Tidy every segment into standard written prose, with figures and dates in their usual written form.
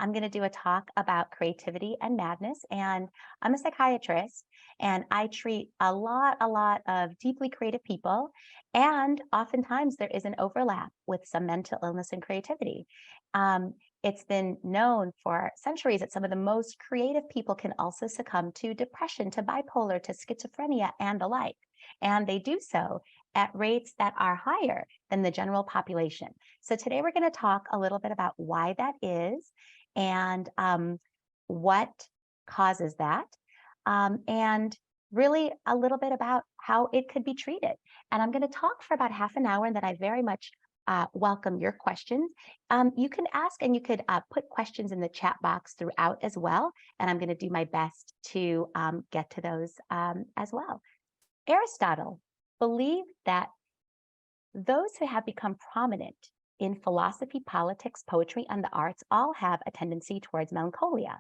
I'm going to do a talk about creativity and madness. And I'm a psychiatrist, and I treat a lot of deeply creative people. And oftentimes there is an overlap with some mental illness and creativity. It's been known for centuries that some of the most creative people can also succumb to depression, to bipolar, to schizophrenia, and the like. And they do so at rates that are higher than the general population. So today we're going to talk a little bit about why that is and what causes that, and really a little bit about how it could be treated. And I'm going to talk for about half an hour, and then I very much welcome your questions. You can ask, and you could put questions in the chat box throughout as well, and I'm going to do my best to get to those as well. Aristotle believed that those who have become prominent in philosophy, politics, poetry, and the arts all have a tendency towards melancholia.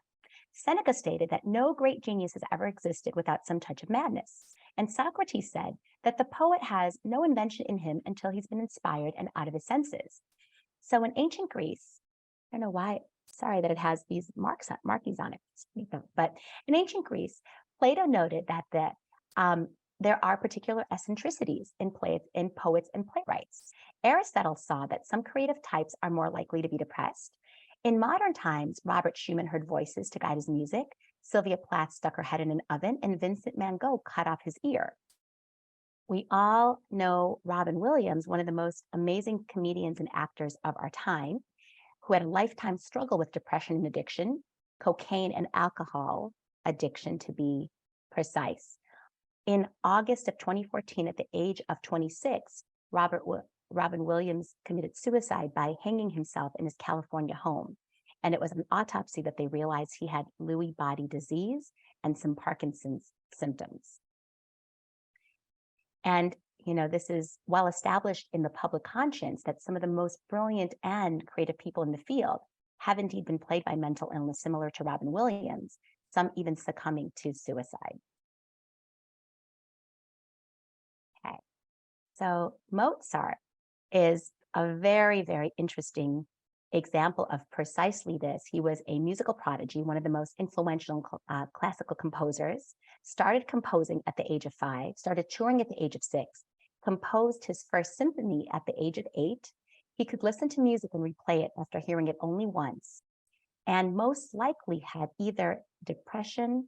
Seneca stated that no great genius has ever existed without some touch of madness. And Socrates said that the poet has no invention in him until he's been inspired and out of his senses. So in ancient Greece, I don't know why, sorry that it has these markings on it, but in ancient Greece, Plato noted that there are particular eccentricities in poets and playwrights. Aristotle saw that some creative types are more likely to be depressed. In modern times, Robert Schumann heard voices to guide his music, Sylvia Plath stuck her head in an oven, and Vincent Van Gogh cut off his ear. We all know Robin Williams, one of the most amazing comedians and actors of our time, who had a lifetime struggle with depression and addiction, cocaine and alcohol addiction to be precise. In August of 2014, at the age of 26, Robin Williams committed suicide by hanging himself in his California home. And it was an autopsy that they realized he had Lewy body disease and some Parkinson's symptoms. And, you know, this is well established in the public conscience that some of the most brilliant and creative people in the field have indeed been plagued by mental illness similar to Robin Williams, some even succumbing to suicide. Okay, so Mozart is a very, very interesting example of precisely this. He was a musical prodigy, one of the most influential classical composers, started composing at the age of 5, started touring at the age of 6, composed his first symphony at the age of 8. He could listen to music and replay it after hearing it only once, and most likely had either depression,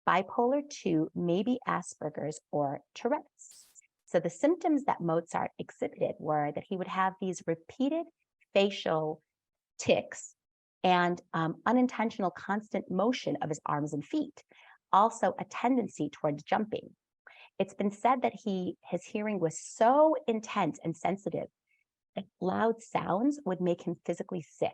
bipolar 2, maybe Asperger's, or Tourette's. So the symptoms that Mozart exhibited were that he would have these repeated facial tics and unintentional constant motion of his arms and feet, also a tendency towards jumping. It's been said that his hearing was so intense and sensitive that loud sounds would make him physically sick.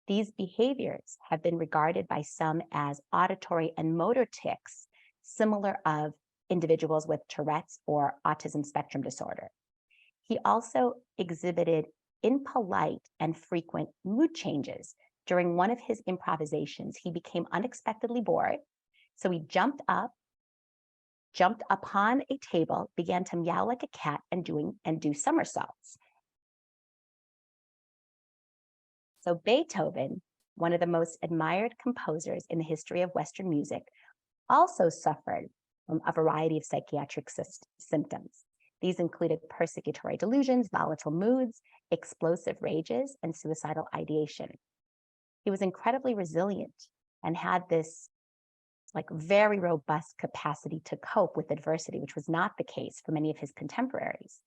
These behaviors have been regarded by some as auditory and motor tics, similar of individuals with Tourette's or autism spectrum disorder. He also exhibited impolite and frequent mood changes. During one of his improvisations, he became unexpectedly bored, so he jumped upon a table, began to meow like a cat and do somersaults. So Beethoven, one of the most admired composers in the history of Western music, also suffered from a variety of psychiatric symptoms. These included persecutory delusions, volatile moods, explosive rages, and suicidal ideation. He was incredibly resilient and had this very robust capacity to cope with adversity, which was not the case for many of his contemporaries.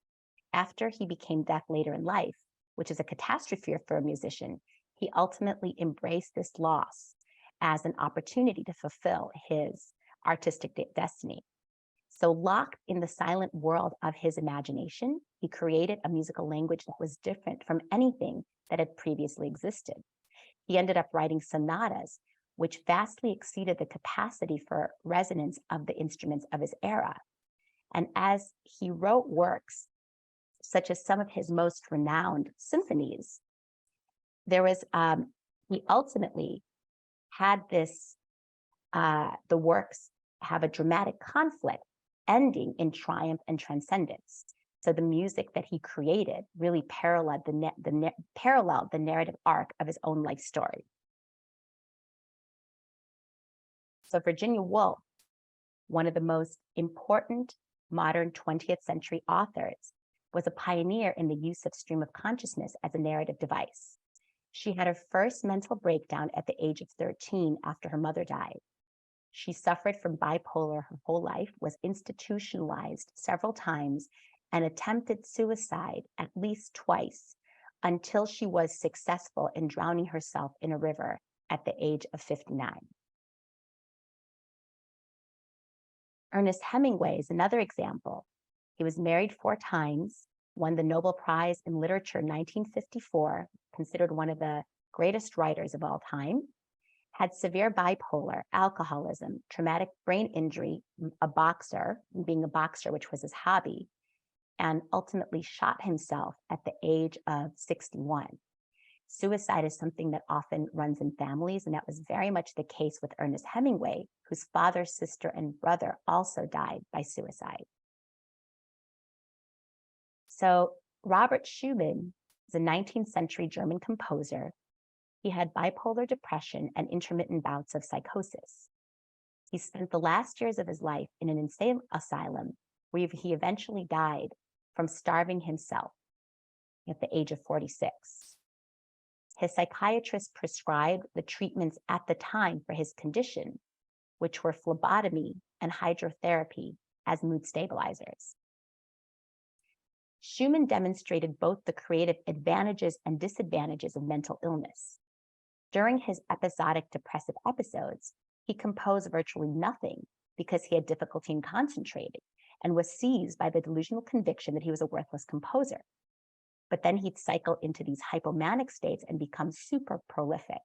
After he became deaf later in life, which is a catastrophe for a musician, he ultimately embraced this loss as an opportunity to fulfill his artistic destiny. So locked in the silent world of his imagination, he created a musical language that was different from anything that had previously existed. He ended up writing sonatas, which vastly exceeded the capacity for resonance of the instruments of his era. And as he wrote works, such as some of his most renowned symphonies, he ultimately had the works have a dramatic conflict ending in triumph and transcendence. So the music that he created really paralleled the narrative arc of his own life story. So Virginia Woolf, one of the most important modern 20th century authors, was a pioneer in the use of stream of consciousness as a narrative device. She had her first mental breakdown at the age of 13 after her mother died. She suffered from bipolar her whole life, was institutionalized several times, and attempted suicide at least twice until she was successful in drowning herself in a river at the age of 59. Ernest Hemingway is another example. He was married 4 times, won the Nobel Prize in Literature in 1954, considered one of the greatest writers of all time, had severe bipolar, alcoholism, traumatic brain injury, being a boxer, which was his hobby, and ultimately shot himself at the age of 61. Suicide is something that often runs in families, and that was very much the case with Ernest Hemingway, whose father, sister, and brother also died by suicide. So Robert Schumann is a 19th century German composer. He had bipolar depression and intermittent bouts of psychosis. He spent the last years of his life in an insane asylum where he eventually died from starving himself at the age of 46. His psychiatrist prescribed the treatments at the time for his condition, which were phlebotomy and hydrotherapy as mood stabilizers. Schumann demonstrated both the creative advantages and disadvantages of mental illness. During his episodic depressive episodes, he composed virtually nothing because he had difficulty in concentrating and was seized by the delusional conviction that he was a worthless composer. But then he'd cycle into these hypomanic states and become super prolific.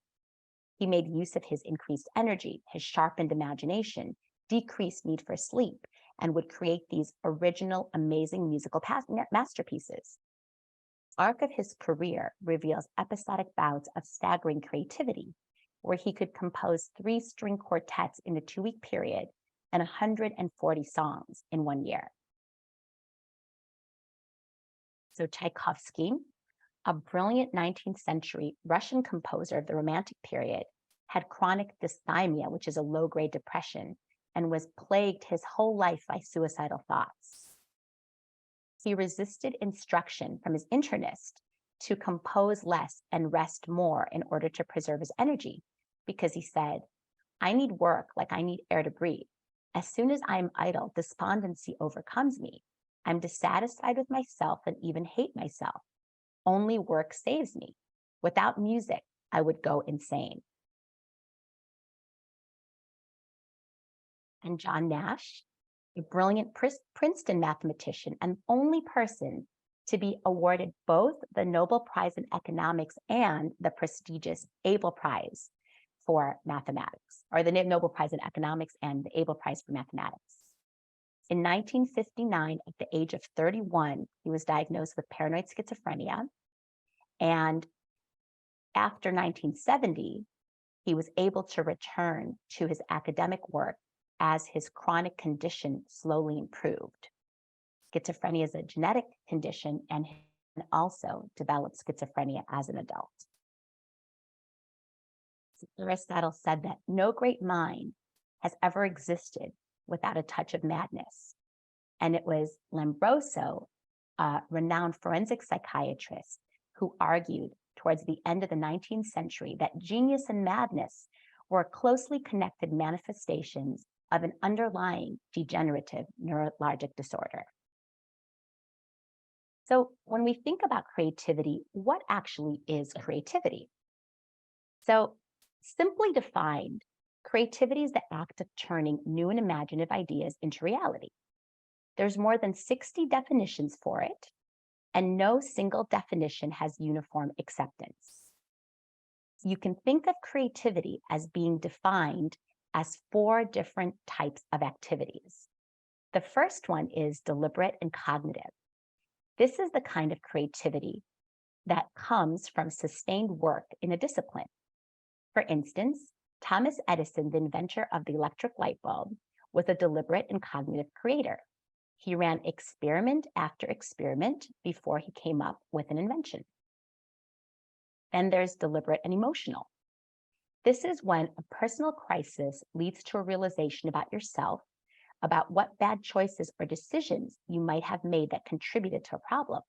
He made use of his increased energy, his sharpened imagination, decreased need for sleep, and would create these original, amazing musical masterpieces. The arc of his career reveals episodic bouts of staggering creativity, where he could compose 3-string quartets in a 2-week period and 140 songs in 1 year. So Tchaikovsky, a brilliant 19th century Russian composer of the Romantic period, had chronic dysthymia, which is a low-grade depression, and was plagued his whole life by suicidal thoughts. He resisted instruction from his internist to compose less and rest more in order to preserve his energy, because he said, "I need work like I need air to breathe. As soon as I am idle, despondency overcomes me. I'm dissatisfied with myself and even hate myself. Only work saves me. Without music, I would go insane." And John Nash, a brilliant Princeton mathematician and only person to be awarded both the Nobel Prize in Economics and the prestigious Abel Prize for Mathematics, or the Nobel Prize in Economics and the Abel Prize for Mathematics. In 1959, at the age of 31, he was diagnosed with paranoid schizophrenia. And after 1970, he was able to return to his academic work as his chronic condition slowly improved. Schizophrenia is a genetic condition, and he also developed schizophrenia as an adult. Aristotle said that no great mind has ever existed without a touch of madness. And it was Lombroso, a renowned forensic psychiatrist, who argued towards the end of the 19th century that genius and madness were closely connected manifestations of an underlying degenerative neurologic disorder. So when we think about creativity, what actually is creativity? So simply defined, creativity is the act of turning new and imaginative ideas into reality. There's more than 60 definitions for it, and no single definition has uniform acceptance. You can think of creativity as being defined as 4 different types of activities. The first one is deliberate and cognitive. This is the kind of creativity that comes from sustained work in a discipline. For instance, Thomas Edison, the inventor of the electric light bulb, was a deliberate and cognitive creator. He ran experiment after experiment before he came up with an invention. Then there's deliberate and emotional. This is when a personal crisis leads to a realization about yourself, about what bad choices or decisions you might have made that contributed to a problem.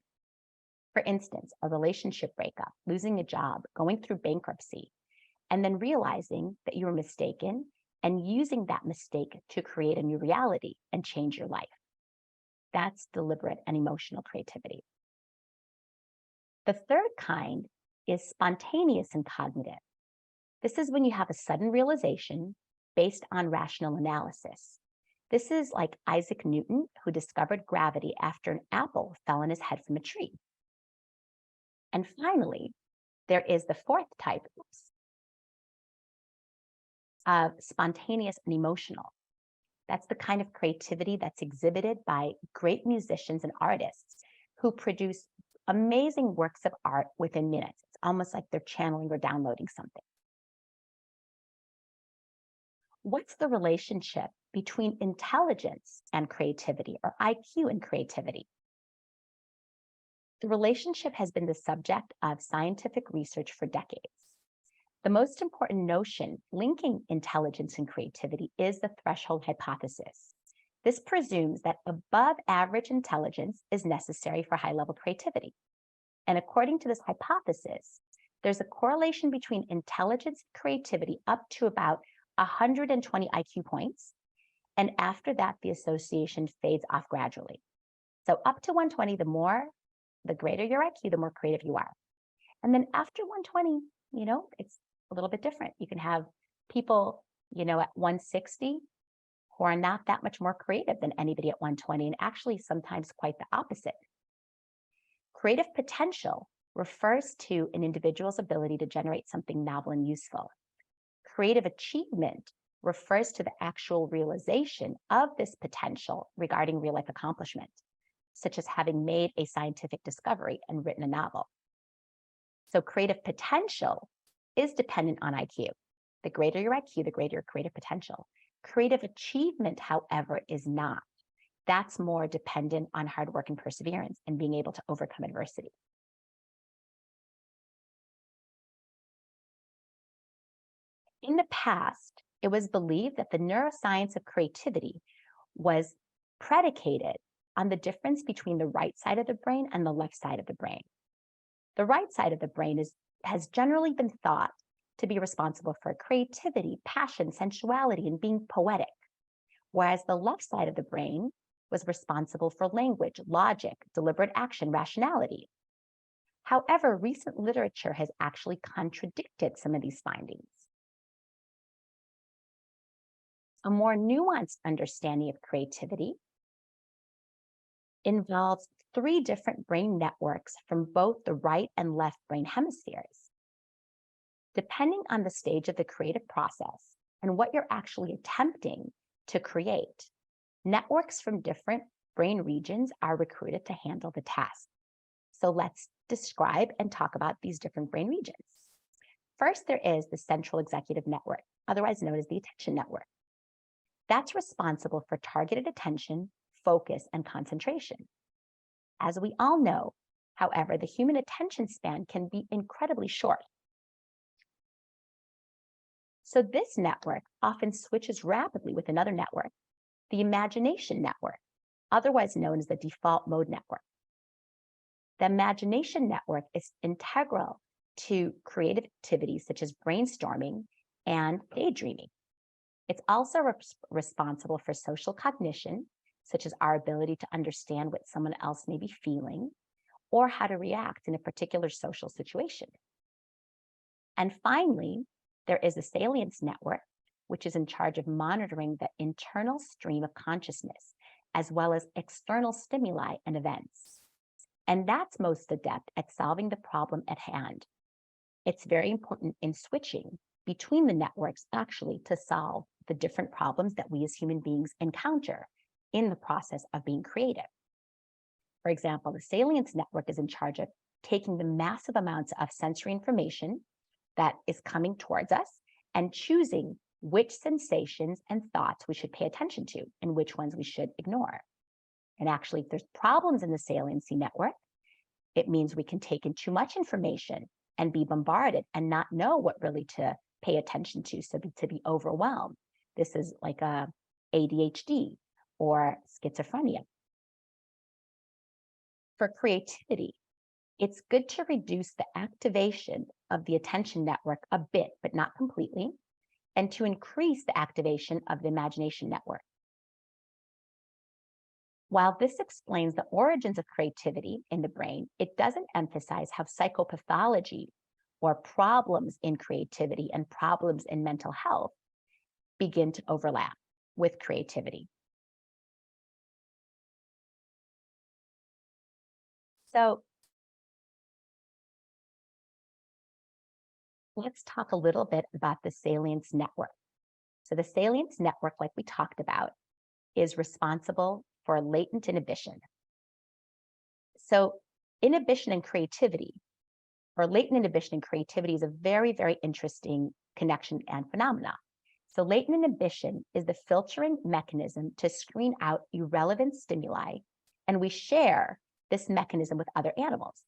For instance, a relationship breakup, losing a job, going through bankruptcy, and then realizing that you were mistaken and using that mistake to create a new reality and change your life. That's deliberate and emotional creativity. The third kind is spontaneous and cognitive. This is when you have a sudden realization based on rational analysis. This is like Isaac Newton, who discovered gravity after an apple fell on his head from a tree. And finally, there is the fourth type of spontaneous and emotional. That's the kind of creativity that's exhibited by great musicians and artists who produce amazing works of art within minutes. It's almost like they're channeling or downloading something. What's the relationship between intelligence and creativity, or IQ and creativity? The relationship has been the subject of scientific research for decades. The most important notion linking intelligence and creativity is the threshold hypothesis. This presumes that above average intelligence is necessary for high-level creativity. And according to this hypothesis, there's a correlation between intelligence and creativity up to about 120 IQ points. And after that, the association fades off gradually. So up to 120, the greater your IQ, the more creative you are. And then after 120, it's a little bit different. You can have people, at 160 who are not that much more creative than anybody at 120, and actually sometimes quite the opposite. Creative potential refers to an individual's ability to generate something novel and useful. Creative achievement refers to the actual realization of this potential regarding real-life accomplishment, such as having made a scientific discovery and written a novel. So creative potential is dependent on IQ. The greater your IQ, the greater your creative potential. Creative achievement, however, is not. That's more dependent on hard work and perseverance and being able to overcome adversity. In the past, it was believed that the neuroscience of creativity was predicated on the difference between the right side of the brain and the left side of the brain. The right side of the brain has generally been thought to be responsible for creativity, passion, sensuality, and being poetic, whereas the left side of the brain was responsible for language, logic, deliberate action, rationality. However, recent literature has actually contradicted some of these findings. A more nuanced understanding of creativity involves 3 different brain networks from both the right and left brain hemispheres. Depending on the stage of the creative process and what you're actually attempting to create, networks from different brain regions are recruited to handle the task. So let's describe and talk about these different brain regions. First, there is the central executive network, otherwise known as the attention network. That's responsible for targeted attention, focus, and concentration. As we all know, however, the human attention span can be incredibly short. So this network often switches rapidly with another network, the imagination network, otherwise known as the default mode network. The imagination network is integral to creative activities such as brainstorming and daydreaming. It's also responsible for social cognition, such as our ability to understand what someone else may be feeling or how to react in a particular social situation. And finally, there is the salience network, which is in charge of monitoring the internal stream of consciousness, as well as external stimuli and events. And that's most adept at solving the problem at hand. It's very important in switching between the networks actually to solve the different problems that we as human beings encounter in the process of being creative. For example, the salience network is in charge of taking the massive amounts of sensory information that is coming towards us and choosing which sensations and thoughts we should pay attention to and which ones we should ignore. And actually, if there's problems in the saliency network, it means we can take in too much information and be bombarded and not know what really to pay attention to, so to be overwhelmed. This is like a ADHD or schizophrenia. For creativity, it's good to reduce the activation of the attention network a bit, but not completely, and to increase the activation of the imagination network. While this explains the origins of creativity in the brain, it doesn't emphasize how psychopathology or problems in creativity and problems in mental health begin to overlap with creativity. So let's talk a little bit about the salience network. So the salience network, like we talked about, is responsible for latent inhibition. So inhibition and creativity, or latent inhibition and creativity, is a very, very interesting connection and phenomena. So latent inhibition is the filtering mechanism to screen out irrelevant stimuli, and we share this mechanism with other animals.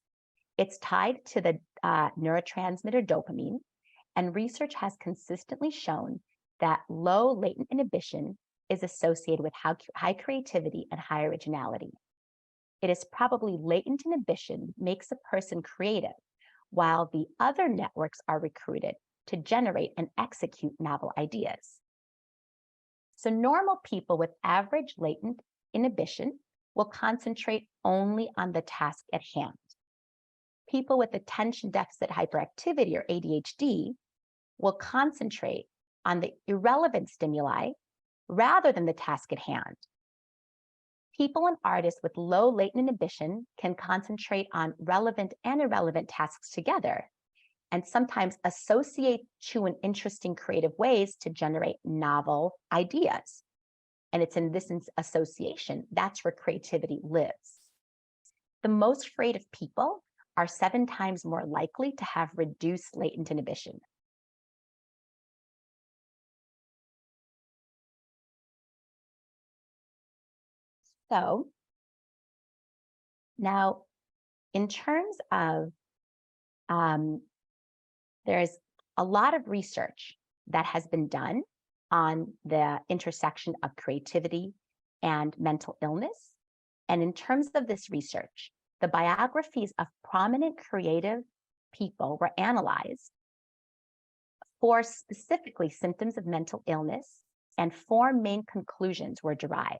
It's tied to the neurotransmitter dopamine, and research has consistently shown that low latent inhibition is associated with high creativity and high originality. It is probably latent inhibition makes a person creative, while the other networks are recruited to generate and execute novel ideas. So normal people with average latent inhibition will concentrate only on the task at hand. People with attention deficit hyperactivity, or ADHD, will concentrate on the irrelevant stimuli rather than the task at hand. People and artists with low latent inhibition can concentrate on relevant and irrelevant tasks together, and sometimes associate to an interesting creative ways to generate novel ideas. And it's in this association, that's where creativity lives. The most creative people are 7 times more likely to have reduced latent inhibition. So now, in terms of, there's a lot of research that has been done on the intersection of creativity and mental illness. And in terms of this research, the biographies of prominent creative people were analyzed for specifically symptoms of mental illness, and 4 main conclusions were derived.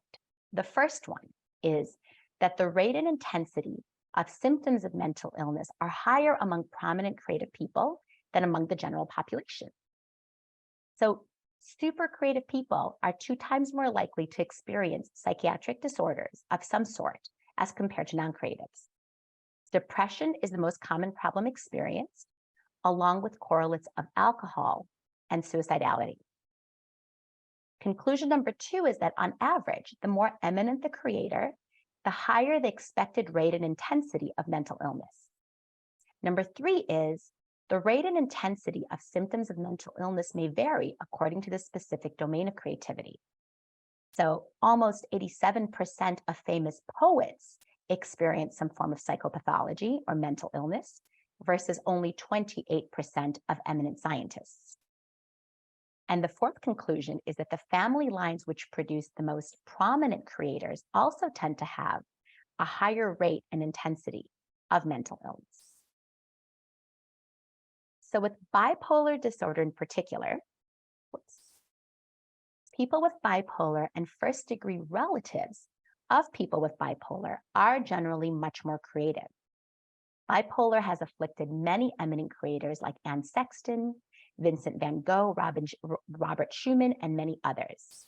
The first one is that the rate and intensity of symptoms of mental illness are higher among prominent creative people than among the general population. So super creative people are 2 times more likely to experience psychiatric disorders of some sort as compared to non-creatives. Depression is the most common problem experienced, along with correlates of alcohol and suicidality. Conclusion number 2 is that on average, the more eminent the creator, the higher the expected rate and intensity of mental illness. Number 3 is the rate and intensity of symptoms of mental illness may vary according to the specific domain of creativity. So almost 87% of famous poets experience some form of psychopathology or mental illness, versus only 28% of eminent scientists. And the 4th conclusion is that the family lines which produce the most prominent creators also tend to have a higher rate and intensity of mental illness. So with bipolar disorder in particular, people with bipolar and first-degree relatives of people with bipolar are generally much more creative. Bipolar has afflicted many eminent creators like Sexton, Vincent Van Gogh, Robert Schumann, and many others.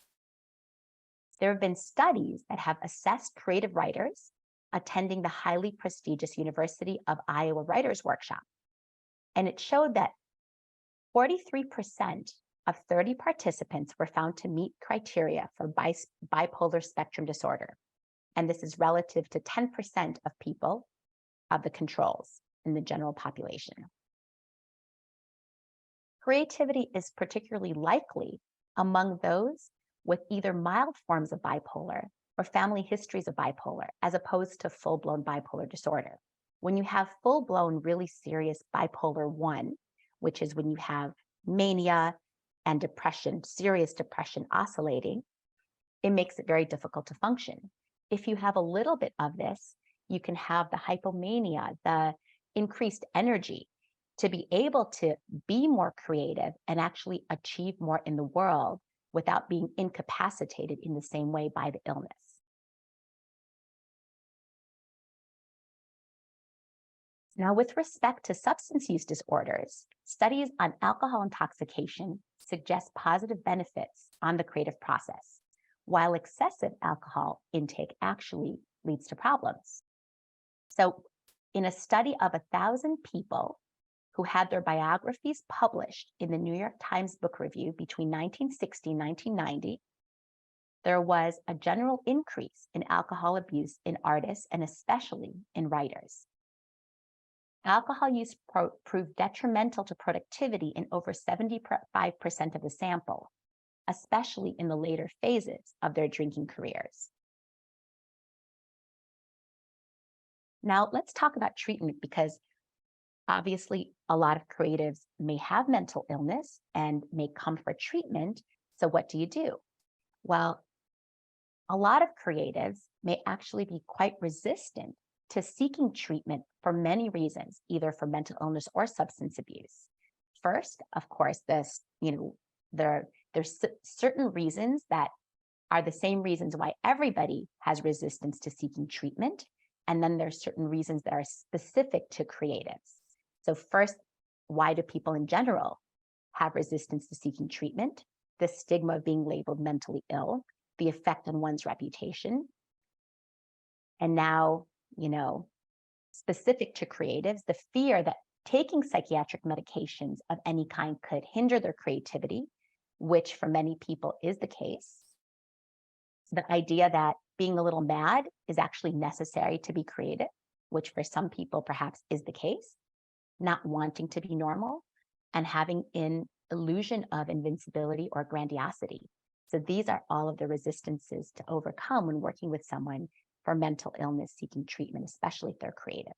There have been studies that have assessed creative writers attending the highly prestigious University of Iowa Writers' Workshop, and it showed that 43% of 30 participants were found to meet criteria for bipolar spectrum disorder, and this is relative to 10% of people of the controls in the general population. Creativity is particularly likely among those with either mild forms of bipolar or family histories of bipolar, as opposed to full-blown bipolar disorder. When you have full-blown, really serious bipolar 1, which is when you have mania and depression, serious depression oscillating, it makes it very difficult to function. If you have a little bit of this, you can have the hypomania, the increased energy to be able to be more creative and actually achieve more in the world without being incapacitated in the same way by the illness. Now, with respect to substance use disorders, studies on alcohol intoxication suggest positive benefits on the creative process, while excessive alcohol intake actually leads to problems. So, in a study of 1,000 people who had their biographies published in the New York Times Book Review between 1960 and 1990, there was a general increase in alcohol abuse in artists and especially in writers. Alcohol use proved detrimental to productivity in over 75% of the sample, especially in the later phases of their drinking careers. Now, let's talk about treatment, because obviously a lot of creatives may have mental illness and may come for treatment. So what do you do? Well, a lot of creatives may actually be quite resistant to seeking treatment for many reasons, either for mental illness or substance abuse. First, of course, there's certain reasons that are the same reasons why everybody has resistance to seeking treatment. And then there's certain reasons that are specific to creatives. So first, why do people in general have resistance to seeking treatment? The stigma of being labeled mentally ill, the effect on one's reputation. And now, specific to creatives, the fear that taking psychiatric medications of any kind could hinder their creativity, which for many people is the case. The idea that being a little mad is actually necessary to be creative, which for some people perhaps is the case. Not wanting to be normal and having an illusion of invincibility or grandiosity. So these are all of the resistances to overcome when working with someone for mental illness seeking treatment, especially if they're creative.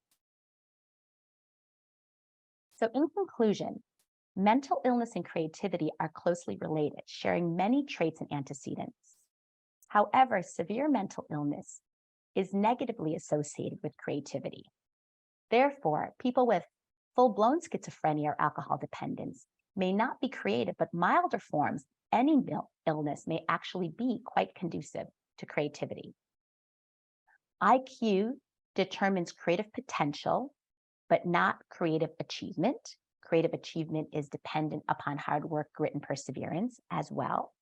So in conclusion, mental illness and creativity are closely related, sharing many traits and antecedents. However, severe mental illness is negatively associated with creativity. Therefore, people with full-blown schizophrenia or alcohol dependence may not be creative, but milder forms, any illness, may actually be quite conducive to creativity. IQ determines creative potential, but not creative achievement. Creative achievement is dependent upon hard work, grit, and perseverance as well.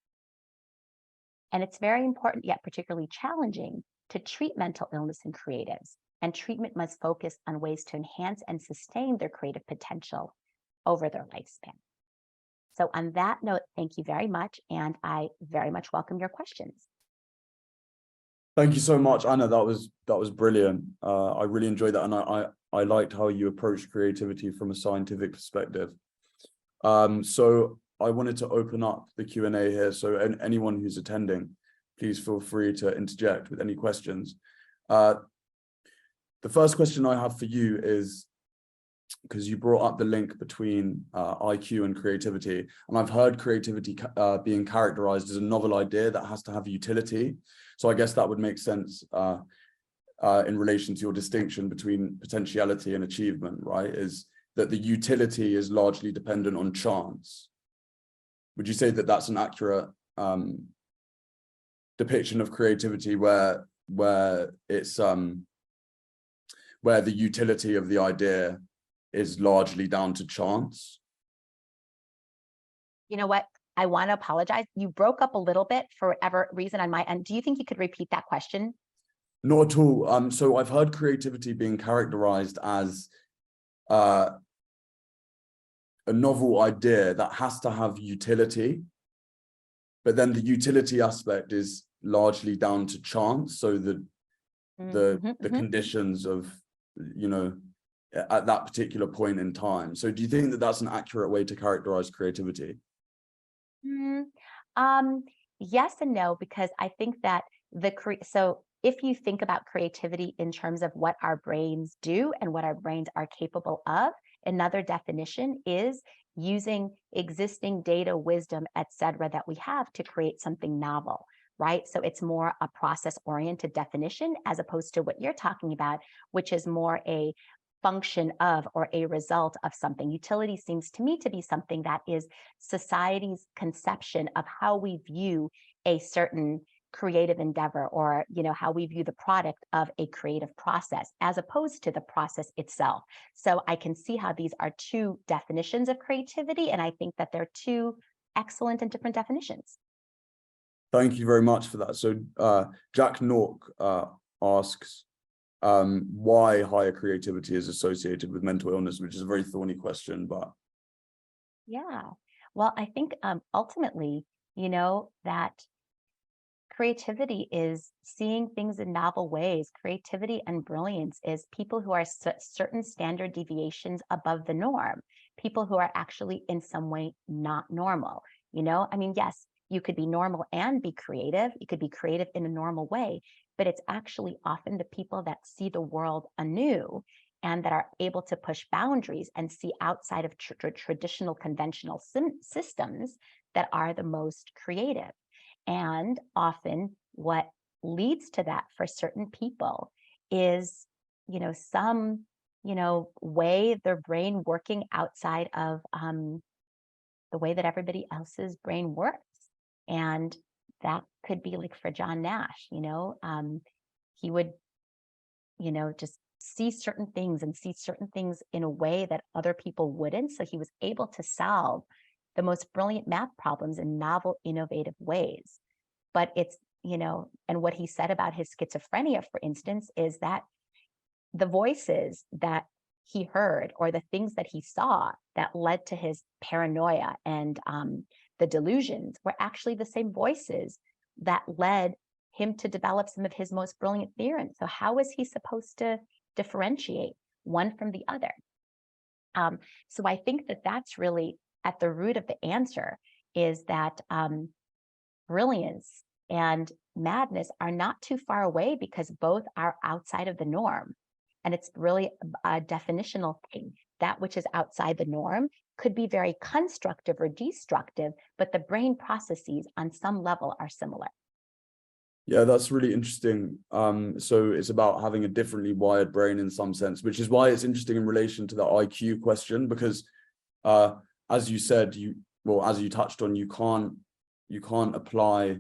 And it's very important, yet particularly challenging, to treat mental illness in creatives. And treatment must focus on ways to enhance and sustain their creative potential over their lifespan. So on that note, thank you very much. And I very much welcome your questions. Thank you so much, Anna. That was brilliant. I really enjoyed that. And I liked how you approached creativity from a scientific perspective. So I wanted to open up the Q&A here. So anyone who's attending, please feel free to interject with any questions. The first question I have for you is, because you brought up the link between IQ and creativity, and I've heard creativity being characterized as a novel idea that has to have utility. So I guess that would make sense in relation to your distinction between potentiality and achievement, right? Is that the utility is largely dependent on chance. Would you say that that's an accurate depiction of creativity where it's where the utility of the idea is largely down to chance? You know what? I want to apologize. You broke up a little bit for whatever reason on my end. Do you think you could repeat that question? Not at all. So I've heard creativity being characterized as a novel idea that has to have utility, but then the utility aspect is largely down to chance. So the conditions of, at that particular point in time. So do you think that that's an accurate way to characterize creativity? Yes and no, because I think that so if you think about creativity in terms of what our brains do and what our brains are capable of, another definition is using existing data, wisdom, etc., that we have to create something novel, right? So it's more a process-oriented definition as opposed to what you're talking about, which is more a function of or a result of something. Utility seems to me to be something that is society's conception of how we view a certain creative endeavor, or how we view the product of a creative process, as opposed to the process itself. So I can see how these are two definitions of creativity, and I think that they're two excellent and different definitions. Thank you very much for that. So Jack Nork asks why higher creativity is associated with mental illness, which is a very thorny question, but yeah, well, I think ultimately, that creativity is seeing things in novel ways. Creativity and brilliance is people who are certain standard deviations above the norm, people who are actually in some way not normal. I mean, yes, you could be normal and be creative. You could be creative in a normal way, but it's actually often the people that see the world anew and that are able to push boundaries and see outside of traditional conventional systems that are the most creative. And often what leads to that for certain people is, some, way of their brain working outside of the way that everybody else's brain works. And that could be like for John Nash, he would, just see certain things and see certain things in a way that other people wouldn't. So he was able to solve the most brilliant math problems in novel, innovative ways. But it's, and what he said about his schizophrenia, for instance, is that the voices that he heard or the things that he saw that led to his paranoia and the delusions were actually the same voices that led him to develop some of his most brilliant theorems. So how was he supposed to differentiate one from the other? So I think that that's really at the root of the answer, is that brilliance and madness are not too far away because both are outside of the norm. And it's really a definitional thing. That which is outside the norm could be very constructive or destructive, but the brain processes on some level are similar. Yeah, that's really interesting. So it's about having a differently wired brain in some sense, which is why it's interesting in relation to the IQ question, because as you said, as you touched on, you can't apply,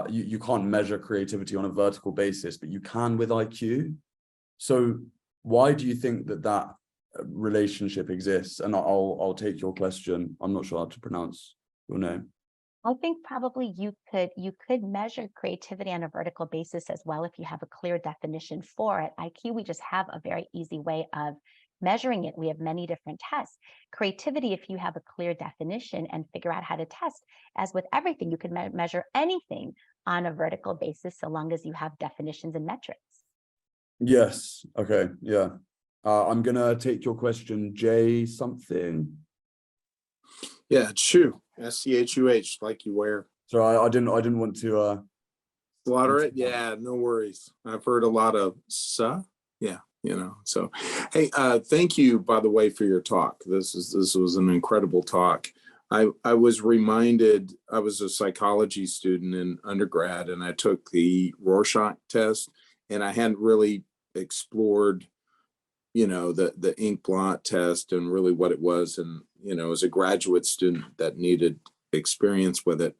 you can't measure creativity on a vertical basis, but you can with IQ. So why do you think that relationship exists? And I'll take your question. I'm not sure how to pronounce your name. I think probably you could measure creativity on a vertical basis as well if you have a clear definition for it. IQ, we just have a very easy way of measuring it. We have many different tests. Creativity, if you have a clear definition and figure out how to test, as with everything, you can measure anything on a vertical basis so long as you have definitions and metrics. Yes. Okay. Yeah. I'm gonna take your question, Jay something. Yeah, it's Schuh. SCHUH, like you wear. So I didn't want to Slaughter it. Yeah, no worries. I've heard a lot of yeah, so hey, thank you, by the way, for your talk. This was an incredible talk. I was reminded, I was a psychology student in undergrad and I took the Rorschach test, and I hadn't really explored the ink blot test and really what it was, and as a graduate student that needed experience with it.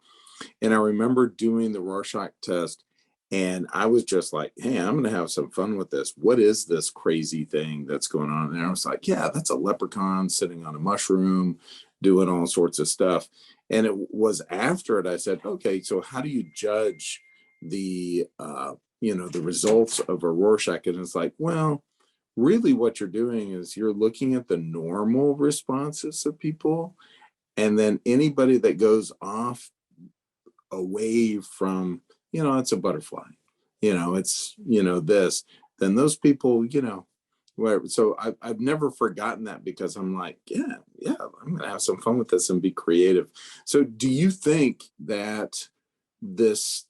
And I remember doing the Rorschach test, and I was just like, hey, I'm going to have some fun with this. What is this crazy thing that's going on? And I was like, yeah, that's a leprechaun sitting on a mushroom doing all sorts of stuff. And it was after it, I said, okay, so how do you judge the results of a Rorschach? And it's like, well, really what you're doing is you're looking at the normal responses of people, and then anybody that goes off away from, it's a butterfly, it's, this, then those people, whatever. So I've never forgotten that, because I'm like, yeah, I'm gonna have some fun with this and be creative. So do you think that this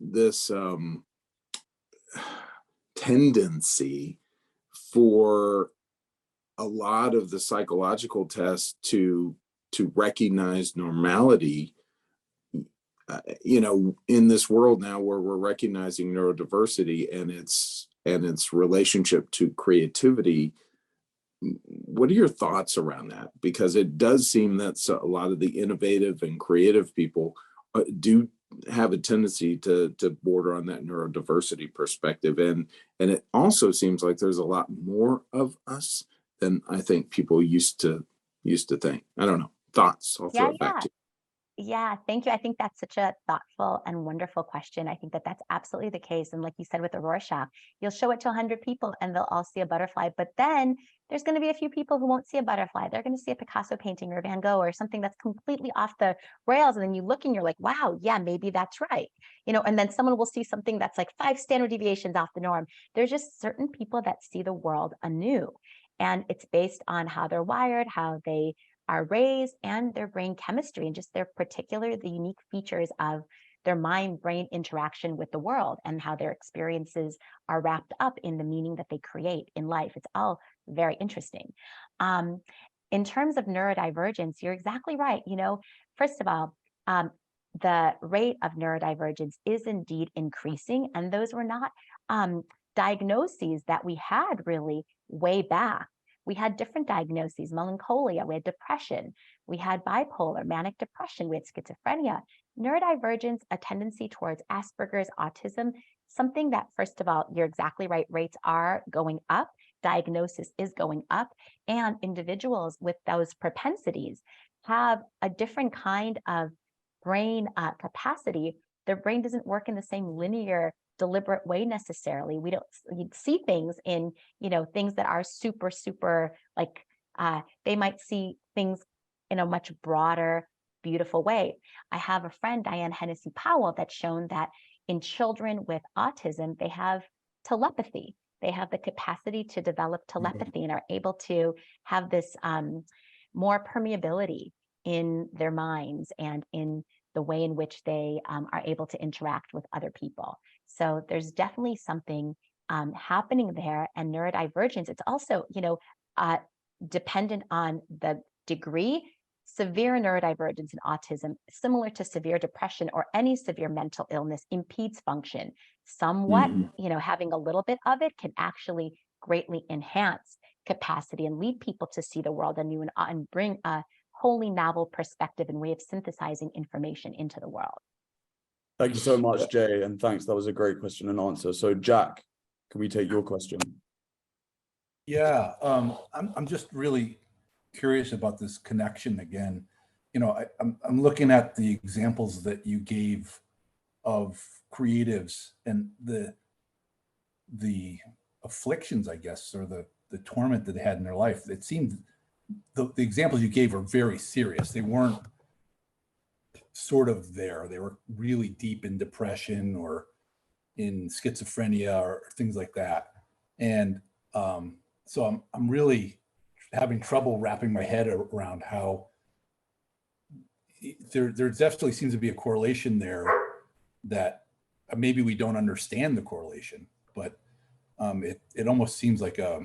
tendency for a lot of the psychological tests to to recognize normality, in this world now where we're recognizing neurodiversity and its relationship to creativity. What are your thoughts around that? Because it does seem that a lot of the innovative and creative people do have a tendency to border on that neurodiversity perspective. And it also seems like there's a lot more of us than I think people used to think. I don't know. Thoughts? I'll throw it back to you. Yeah, thank you. I think that's such a thoughtful and wonderful question. I think that that's absolutely the case. And like you said with the Rorschach, you'll show it to 100 people and they'll all see a butterfly. But then there's going to be a few people who won't see a butterfly. They're going to see a Picasso painting or Van Gogh or something that's completely off the rails. And then you look and you're like, wow, yeah, maybe that's right. And then someone will see something that's like 5 standard deviations off the norm. There's just certain people that see the world anew. And it's based on how they're wired, how they are raised, and their brain chemistry, and just the unique features of their mind-brain interaction with the world and how their experiences are wrapped up in the meaning that they create in life. It's all very interesting. In terms of neurodivergence, you're exactly right. First of all, the rate of neurodivergence is indeed increasing, and those were not diagnoses that we had really way back. We had different diagnoses: melancholia, we had depression, we had bipolar, manic depression, we had schizophrenia. Neurodivergence, a tendency towards Asperger's, autism, something that, first of all, you're exactly right, rates are going up, diagnosis is going up, and individuals with those propensities have a different kind of brain capacity. Their brain doesn't work in the same linear, deliberate way necessarily. We don't see things in, things that are super like, they might see things in a much broader, beautiful way. I have a friend, Diane Hennessy Powell, that's shown that in children with autism, they have telepathy. They have the capacity to develop telepathy and are able to have this more permeability in their minds and in the way in which they are able to interact with other people. So there's definitely something happening there. And neurodivergence, it's also, dependent on the degree. Severe neurodivergence in autism, similar to severe depression or any severe mental illness, impedes function. Somewhat, having a little bit of it can actually greatly enhance capacity and lead people to see the world anew and bring a wholly novel perspective and way of synthesizing information into the world. Thank you so much, Jay, and thanks. That was a great question and answer. So, Jack, can we take your question? Yeah, I'm just really curious about this connection again. I'm looking at the examples that you gave of creatives and the afflictions, I guess, or the torment that they had in their life. It seemed the examples you gave were very serious. They weren't sort of there. They were really deep in depression or in schizophrenia or things like that. And so I'm really having trouble wrapping my head around how there definitely seems to be a correlation there that maybe we don't understand the correlation, but it almost seems like a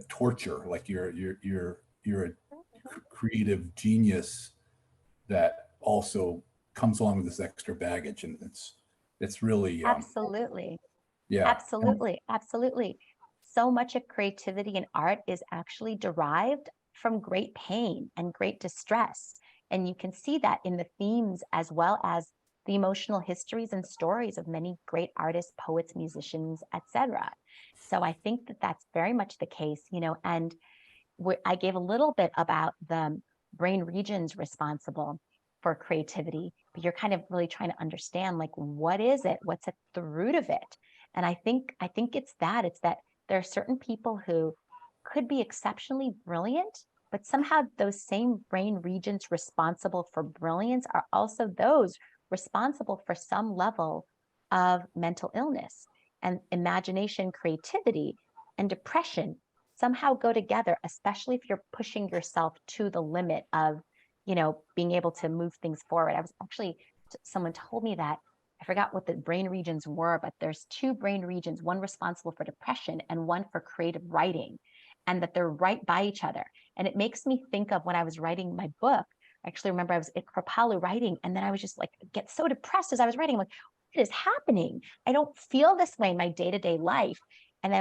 torture, like you're a creative genius that also comes along with this extra baggage, and it's really Absolutely. Yeah, Absolutely. So much of creativity and art is actually derived from great pain and great distress. And you can see that in the themes as well as the emotional histories and stories of many great artists, poets, musicians, etc. So I think that that's very much the case, and I gave a little bit about the brain regions responsible for creativity, but you're kind of really trying to understand, like, what is it? What's at the root of it? And I think it's that there are certain people who could be exceptionally brilliant, but somehow those same brain regions responsible for brilliance are also those responsible for some level of mental illness. And imagination, creativity, and depression somehow go together, especially if you're pushing yourself to the limit of, being able to move things forward. Someone told me that, I forgot what the brain regions were, but there's 2 brain regions, one responsible for depression and one for creative writing. and that they're right by each other. And it makes me think of when I was writing my book. I actually remember I was at Kripalu writing, and then I was just like, get so depressed as I was writing. I'm like, what is happening? I don't feel this way in my day-to-day life. And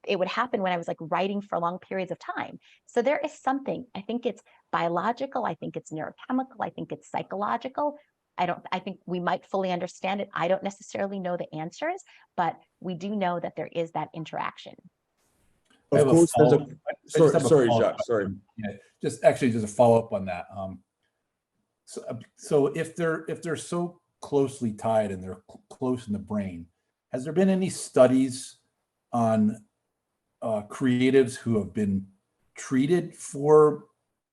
it would happen when I was like writing for long periods of time. So there is something, I think it's biological, I think it's neurochemical, I think it's psychological. I think we might fully understand it. I don't necessarily know the answers, but we do know that there is that interaction. Of course, there's a sorry, Jacques, sorry. Yeah, just a follow-up on that. So if they're so closely tied and they're close in the brain, has there been any studies on creatives who have been treated for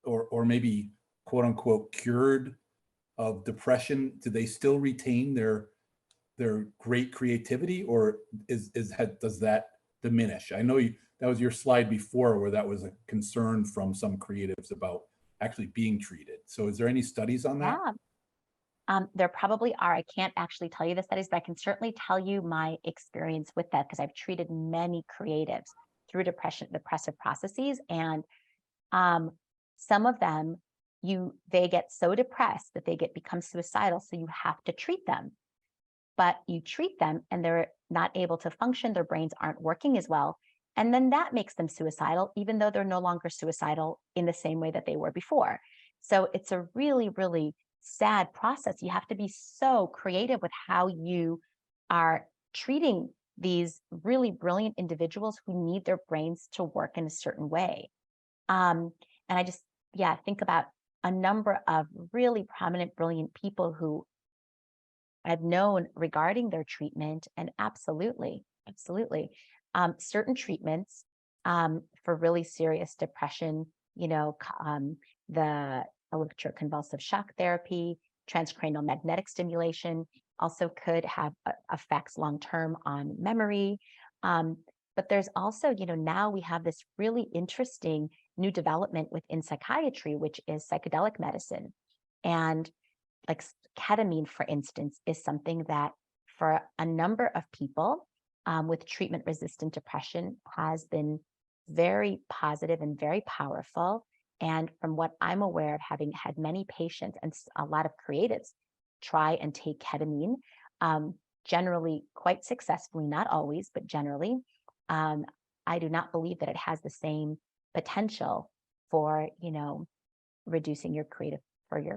or maybe quote unquote cured of depression? Do they still retain their great creativity, or does that diminish? I know that was your slide before where that was a concern from some creatives about actually being treated. So is there any studies on that? Yeah. There probably are. I can't actually tell you the studies, but I can certainly tell you my experience with that, because I've treated many creatives through depressive processes. And some of them, they get so depressed that they become suicidal. So you have to treat them. But you treat them and they're not able to function. Their brains aren't working as well. And then that makes them suicidal, even though they're no longer suicidal in the same way that they were before. So it's a really, really sad process. You have to be so creative with how you are treating these really brilliant individuals who need their brains to work in a certain way. And I just, think about a number of really prominent, brilliant people who I've known regarding their treatment, and absolutely, certain treatments for really serious depression, the electroconvulsive shock therapy, transcranial magnetic stimulation also could have effects long-term on memory. But there's also, now we have this really interesting new development within psychiatry, which is psychedelic medicine. And like ketamine, for instance, is something that for a number of people with treatment-resistant depression has been very positive and very powerful. And from what I'm aware of, having had many patients and a lot of creatives try and take ketamine, generally quite successfully, not always, but generally, I do not believe that it has the same potential for, reducing your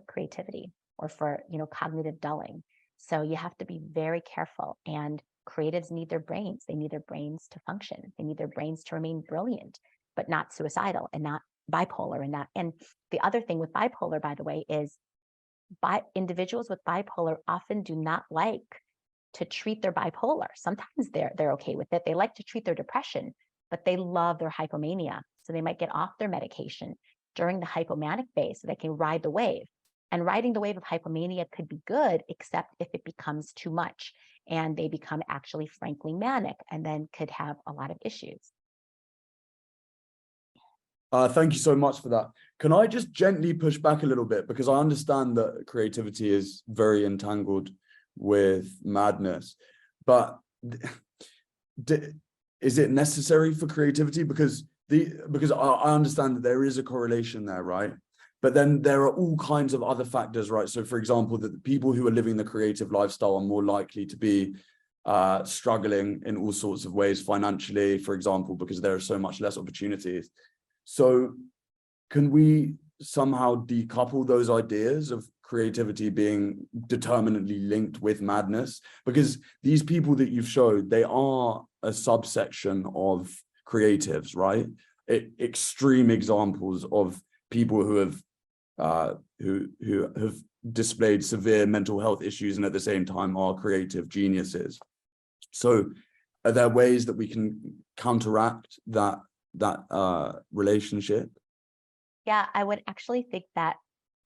creativity or for, cognitive dulling. So you have to be very careful, and creatives need their brains. They need their brains to function. They need their brains to remain brilliant, but not suicidal and not bipolar and the other thing with bipolar, by the way, is individuals with bipolar often do not like to treat their bipolar. Sometimes they're okay with it. They like to treat their depression, but they love their hypomania. So they might get off their medication during the hypomanic phase so they can ride the wave. And riding the wave of hypomania could be good, except if it becomes too much and they become actually frankly manic, and then could have a lot of issues. Thank you so much for that. Can I just gently push back a little bit? Because I understand that creativity is very entangled with madness, but is it necessary for creativity? Because I understand that there is a correlation there, right? But then there are all kinds of other factors, right? So for example, that the people who are living the creative lifestyle are more likely to be struggling in all sorts of ways financially, for example, because there are so much less opportunities. So can we somehow decouple those ideas of creativity being determinately linked with madness? Because these people that you've showed, they are a subsection of creatives, right? Extreme examples of people who have displayed severe mental health issues and at the same time are creative geniuses. So are there ways that we can counteract that relationship? Yeah, I would actually think that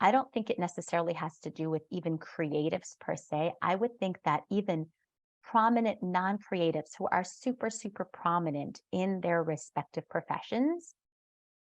I don't think it necessarily has to do with even creatives per se. I would think that even prominent non-creatives who are super, super prominent in their respective professions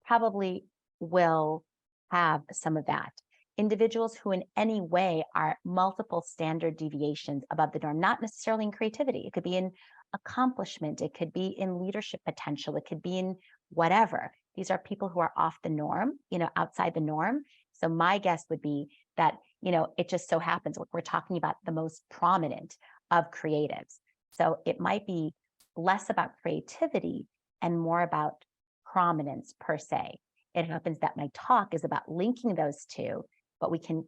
probably will have some of that. individuals who in any way are multiple standard deviations above the norm, not necessarily in creativity. It could be in accomplishment, it could be in leadership potential, it could be in whatever. These are people who are off the norm, outside the norm. So my guess would be that, it just so happens we're talking about the most prominent of creatives. So it might be less about creativity and more about prominence per se. It happens that my talk is about linking those two, but we can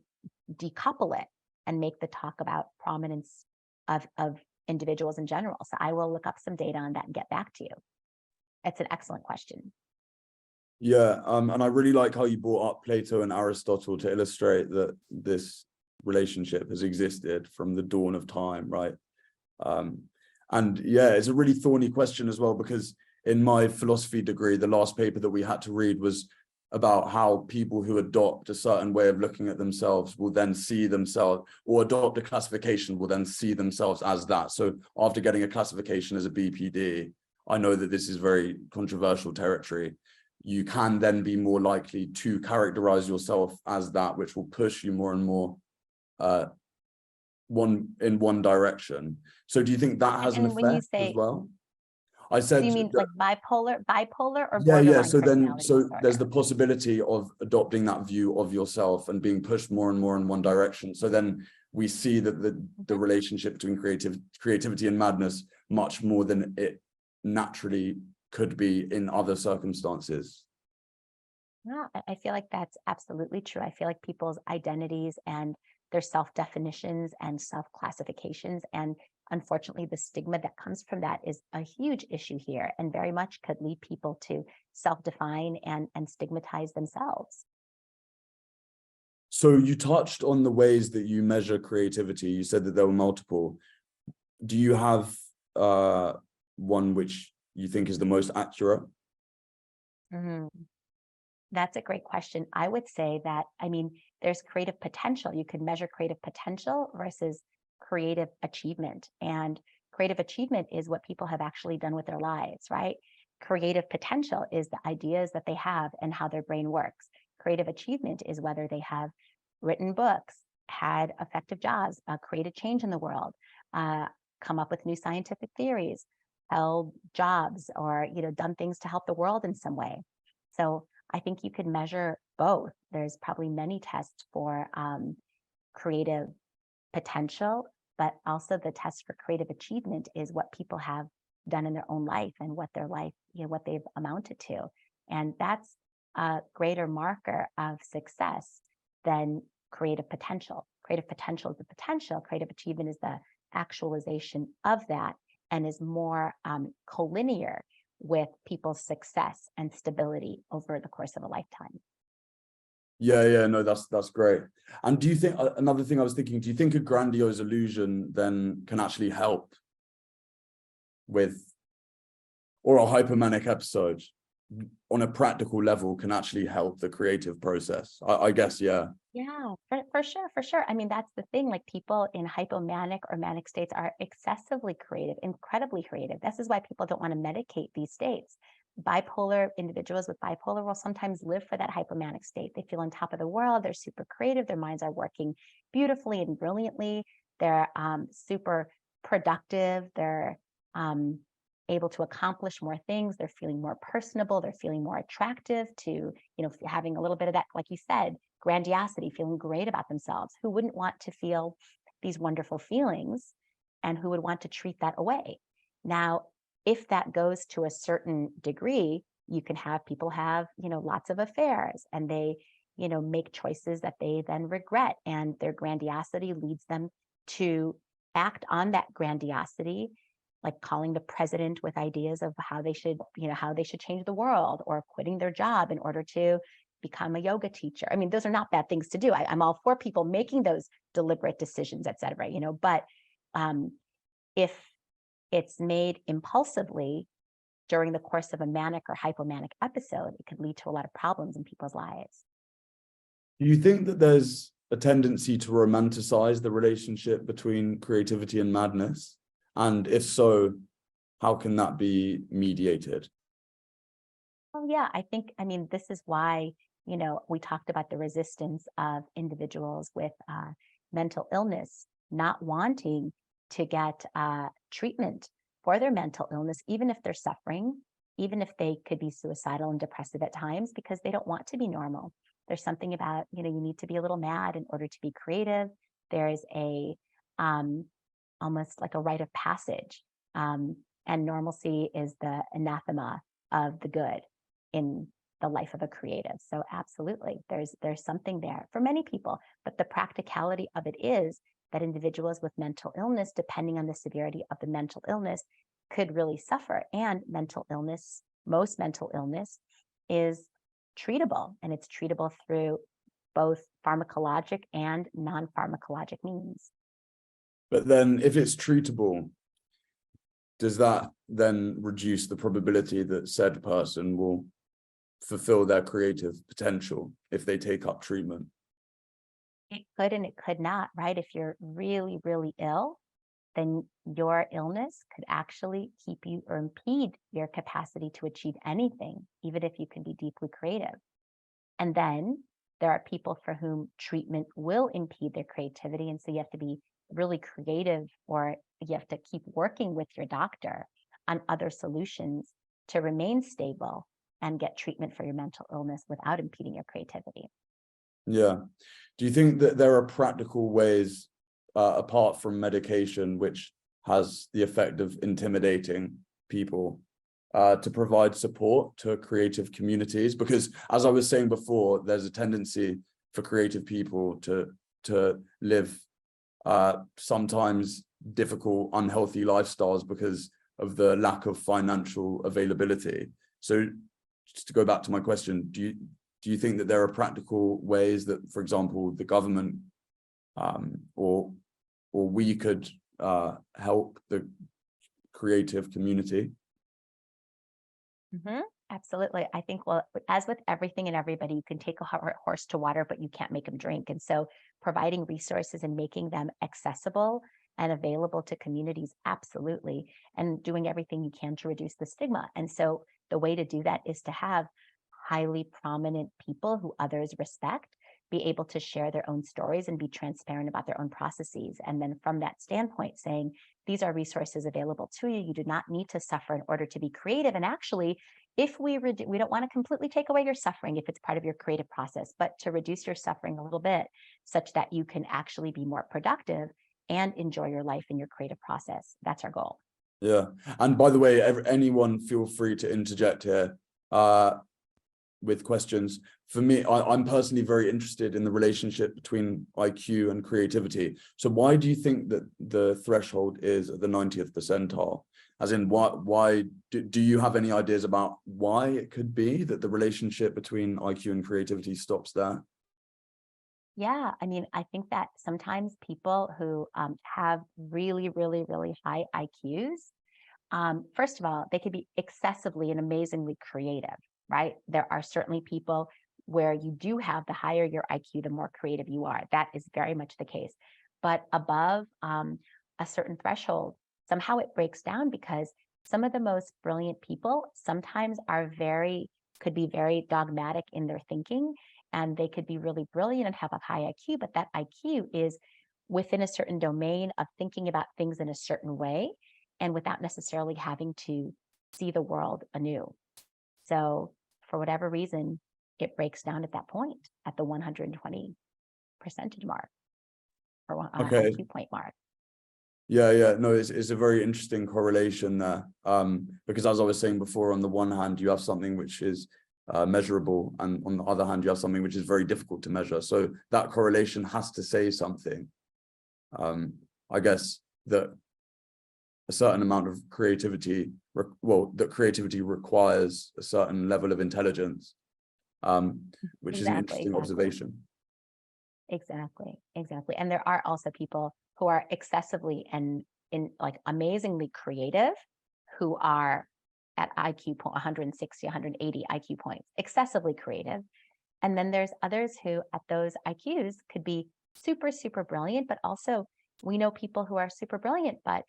decouple it and make the talk about prominence of individuals in general. So I will look up some data on that and get back to you. It's an excellent question. Yeah, and I really like how you brought up Plato and Aristotle to illustrate that this relationship has existed from the dawn of time, right? And yeah, it's a really thorny question as well, because in my philosophy degree, the last paper that we had to read was about how people who adopt a certain way of looking at themselves will then see themselves, or adopt a classification will then see themselves as that. So after getting a classification as a BPD, I know that this is very controversial territory. You can then be more likely to characterize yourself as that, which will push you more and more in one direction. So do you think that has an And when you effect say, as well? I said, do you mean like bipolar or yeah, borderline so then, personality so disorder? there's the possibility of adopting that view of yourself and being pushed more and more in one direction. So then we see that the relationship between creativity and madness much more than it naturally could be in other circumstances. Yeah, I feel like that's absolutely true. I feel like people's identities and their self-definitions and self-classifications, and unfortunately the stigma that comes from that, is a huge issue here, and very much could lead people to self-define and stigmatize themselves. So you touched on the ways that you measure creativity. You said that there were multiple. Do you have one which you think is the most accurate? That's a great question. I would say that, there's creative potential. You could measure creative potential versus creative achievement. And creative achievement is what people have actually done with their lives, right? Creative potential is the ideas that they have and how their brain works. Creative achievement is whether they have written books, had effective jobs, created change in the world, come up with new scientific theories, held jobs, or done things to help the world in some way. So I think you could measure both. There's probably many tests for creative potential, but also the test for creative achievement is what people have done in their own life and what their life, what they've amounted to. And that's a greater marker of success than creative potential. Creative potential is the potential. Creative achievement is the actualization of that, and is more collinear with people's success and stability over the course of a lifetime. Yeah, no, that's great. And do you think, another thing I was thinking, do you think a grandiose illusion then can actually help with, or a hypomanic episode on a practical level can actually help the creative process? I guess, yeah. Yeah, for sure. That's the thing, like people in hypomanic or manic states are excessively creative, incredibly creative. This is why people don't want to medicate these states. Bipolar individuals with bipolar will sometimes live for that hypomanic state. They feel on top of the world. They're super creative. Their minds are working beautifully and brilliantly. They're super productive. They're able to accomplish more things. They're feeling more personable. They're feeling more attractive to, having a little bit of that, like you said, grandiosity, feeling great about themselves. Who wouldn't want to feel these wonderful feelings, and who would want to treat that away? Now, if that goes to a certain degree, you can have people have, lots of affairs, and they, make choices that they then regret, and their grandiosity leads them to act on that grandiosity, like calling the president with ideas of how they should change the world, or quitting their job in order to become a yoga teacher. Those are not bad things to do. I'm all for people making those deliberate decisions, et cetera, but if it's made impulsively during the course of a manic or hypomanic episode, it could lead to a lot of problems in people's lives. Do you think that there's a tendency to romanticize the relationship between creativity and madness? And if so, how can that be mediated? Oh yeah, I think, this is why We talked about the resistance of individuals with mental illness not wanting to get treatment for their mental illness, even if they're suffering, even if they could be suicidal and depressive at times, because they don't want to be normal. There's something about, you need to be a little mad in order to be creative. There is a almost like a rite of passage. And normalcy is the anathema of the good in the life of a creative. So absolutely, there's something there for many people. But the practicality of it is that individuals with mental illness, depending on the severity of the mental illness, could really suffer. And most mental illness is treatable, and it's treatable through both pharmacologic and non-pharmacologic means. But then if it's treatable, does that then reduce the probability that said person will fulfill their creative potential if they take up treatment? It could and it could not, right? If you're really, really ill, then your illness could actually keep you or impede your capacity to achieve anything, even if you can be deeply creative. And then there are people for whom treatment will impede their creativity. And so you have to be really creative, or you have to keep working with your doctor on other solutions to remain stable and get treatment for your mental illness without impeding your creativity. Yeah. Do you think that there are practical ways, apart from medication, which has the effect of intimidating people, to provide support to creative communities? Because as I was saying before, there's a tendency for creative people to live sometimes difficult, unhealthy lifestyles because of the lack of financial availability. So just to go back to my question, do you think that there are practical ways that, for example, the government or we could help the creative community? Mm-hmm. Absolutely. I think, well, as with everything and everybody, you can take a horse to water, but you can't make them drink. And so providing resources and making them accessible and available to communities, absolutely. And doing everything you can to reduce the stigma. And so the way to do that is to have highly prominent people who others respect be able to share their own stories and be transparent about their own processes. And then from that standpoint, saying, these are resources available to you. You do not need to suffer in order to be creative. And actually, if we don't want to completely take away your suffering if it's part of your creative process, but to reduce your suffering a little bit such that you can actually be more productive and enjoy your life in your creative process. That's our goal. Yeah. And by the way, anyone feel free to interject here with questions. For me, I'm personally very interested in the relationship between IQ and creativity. So why do you think that the threshold is at the 90th percentile? As in, why do you have any ideas about why it could be that the relationship between IQ and creativity stops there? Yeah, I mean, I think that sometimes people who have really, really, really high IQs, first of all, they could be excessively and amazingly creative, right? There are certainly people where you do have the higher your IQ, the more creative you are. That is very much the case. But above a certain threshold, somehow it breaks down, because some of the most brilliant people sometimes could be very dogmatic in their thinking, and they could be really brilliant and have a high IQ, but that IQ is within a certain domain of thinking about things in a certain way and without necessarily having to see the world anew. So for whatever reason, it breaks down at that point, at the 120 percentage mark or Okay. IQ point mark. Yeah. No, it's a very interesting correlation there. Because as I was saying before, on the one hand, you have something which is measurable, and on the other hand, you have something which is very difficult to measure. So that correlation has to say something. I guess that a certain amount of creativity, that creativity requires a certain level of intelligence, which is an interesting observation. Exactly. And there are also people who are excessively and amazingly creative, who are at IQ 160, 180 IQ points, excessively creative. And then there's others who at those IQs could be super, super brilliant, but also we know people who are super brilliant, but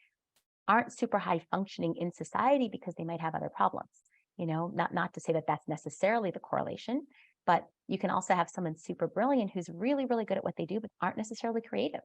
aren't super high functioning in society because they might have other problems. Not to say that that's necessarily the correlation, But you can also have someone super brilliant who's really, really good at what they do, but aren't necessarily creative.